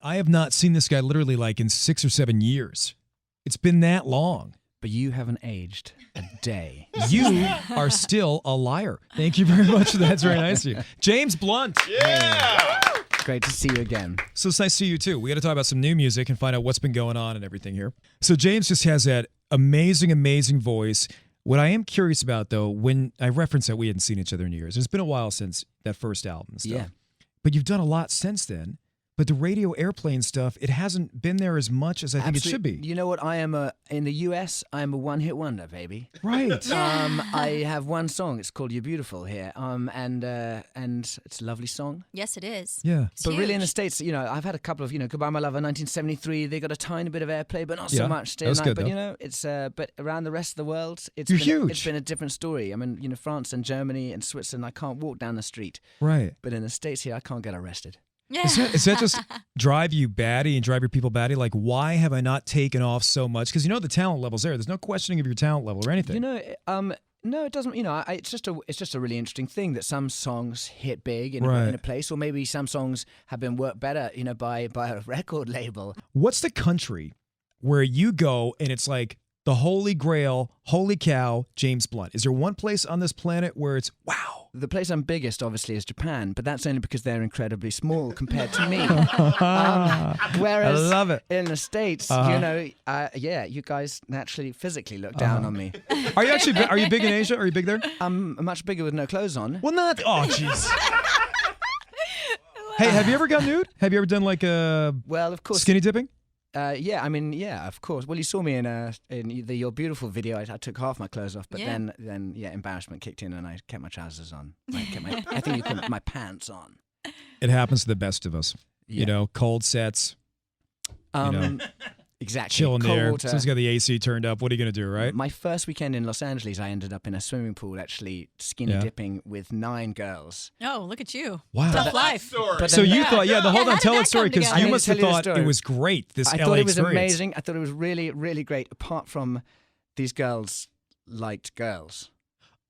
I have not seen this guy literally like in 6 or 7 years. It's been that long. But you haven't aged a day. You are still a liar. Thank you very much. That's very nice of you. James Blunt. Yeah. Great to see you again. So it's nice to see you too. We got to talk about some new music and find out what's been going on and everything here. So James just has that amazing, amazing voice. What I am curious about, though, when I referenced that we hadn't seen each other in years, it's been a while since that first album and stuff. Yeah. But you've done a lot since then. But the radio airplane stuff, it hasn't been there as much as I think it should be. You know what? In the US, I am a one-hit wonder, baby. Right. I have one song. It's called "You're Beautiful" here, and it's a lovely song. Yes, it is. Yeah. It's But really, in the huge. States, I've had a couple of, "Goodbye My Lover," 1973. They got a tiny bit of airplay, but not Yeah, so much. Stay that was Night. good, But though. it's but around the rest of the world, it's You're been huge. It's been a different story. I mean, France and Germany and Switzerland, I can't walk down the street. Right. But in the States here, I can't get arrested. Yeah. Is that just drive you batty and drive your people batty? Like, why have I not taken off so much? Because the talent level's there. There's no questioning of your talent level or anything. No, it doesn't. It's just a really interesting thing that some songs hit big in Right. a place, or maybe some songs have been worked better, by a record label. What's the country where you go and it's like the holy grail, holy cow, James Blunt? Is there one place on this planet where it's wow? The place I'm biggest, obviously, is Japan, but that's only because they're incredibly small compared to me. Whereas I love it. in the States, you guys naturally physically look down on me. Are you big in Asia? Are you big there? I'm much bigger with no clothes on. Well, not. Oh, jeez. Hey, have you ever gone nude? Have you ever done like a Well, of course. skinny dipping? Yeah, of course. Well, you saw me in the You're Beautiful video. I took half my clothes off, but Yeah. then embarrassment kicked in, and I kept my trousers on. I think you call my pants on. It happens to the best of us. Yeah. Cold sets, Exactly. chilling Cold there. water. Someone's got the AC turned up. What are you going to do, right? My first weekend in Los Angeles, I ended up in a swimming pool, actually skinny Yeah. dipping with 9 girls. Oh, look at you. Wow. Tough life. Story. But So then- you thought, hold how on, did tell that that story come because together? you I must need have to tell you the thought it story. was great. This I LA thought it was experience. amazing. I thought it was really, really great. Apart from these girls liked girls.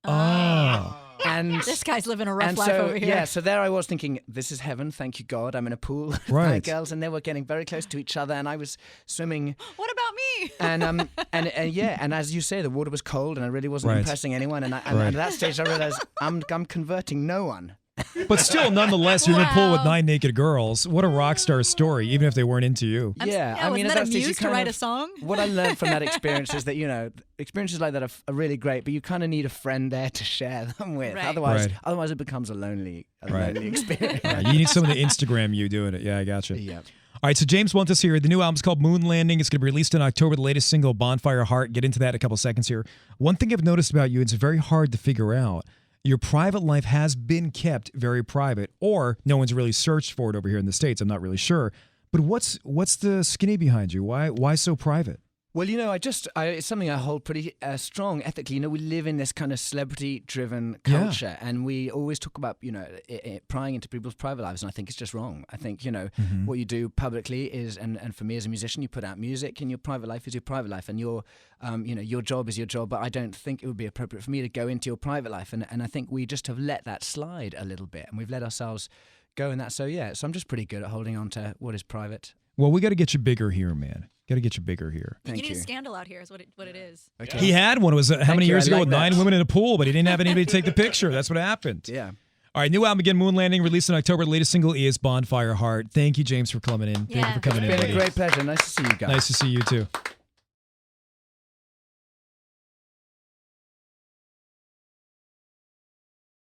Oh. And This guy's living a rough and life so, over here. Yeah, so there I was thinking, this is heaven, thank you God. I'm in a pool with Right. 9 girls, and they were getting very close to each other, and I was swimming, What about me? and as you say, the water was cold, and I really wasn't Right. impressing anyone, and Right. at that stage I realized I'm converting no one. But still, nonetheless, you're in a pool with 9 naked girls. What a rock star story, even if they weren't into you. Yeah, I mean, wasn't at that a that stage, you muse to kind write of- a song? What I learned from that experience is that, experiences like that are really great, but you kind of need a friend there to share them with. Right. Otherwise, Right. otherwise it becomes a lonely Right. experience. You need someone to Instagram you doing it. Yeah, I gotcha. Yeah. All right, so James Blunt is here. The new album's called Moon Landing. It's going to be released in October. The latest single, Bonfire Heart. Get into that in a couple seconds here. One thing I've noticed about you, it's very hard to figure out. Your private life has been kept very private, or no one's really searched for it over here in the States. I'm not really sure. But what's the skinny behind you? Why so private? Well, it's something I hold pretty strong ethically. We live in this kind of celebrity-driven Yeah. culture, and we always talk about, prying into people's private lives, and I think it's just wrong. I think, what you do publicly is, and for me as a musician, you put out music, and your private life is your private life, and your job is your job, but I don't think it would be appropriate for me to go into your private life, and I think we just have let that slide a little bit, and we've let ourselves go in that. So I'm just pretty good at holding on to what is private. Well, we got to get you bigger here, man. Got to get you bigger here. Thank you need you. a scandal out here is what it is. Okay. He had one. It was how many you, years I ago like with that. 9 women in a pool, but he didn't have anybody to take the picture. That's what happened. Yeah. All right, new album again, Moon Landing, released in October. The latest single is Bonfire Heart. Thank you, James, for coming in. Thank you Yeah. for coming It's in, been a buddy. great pleasure. Nice to see you guys. Nice to see you too.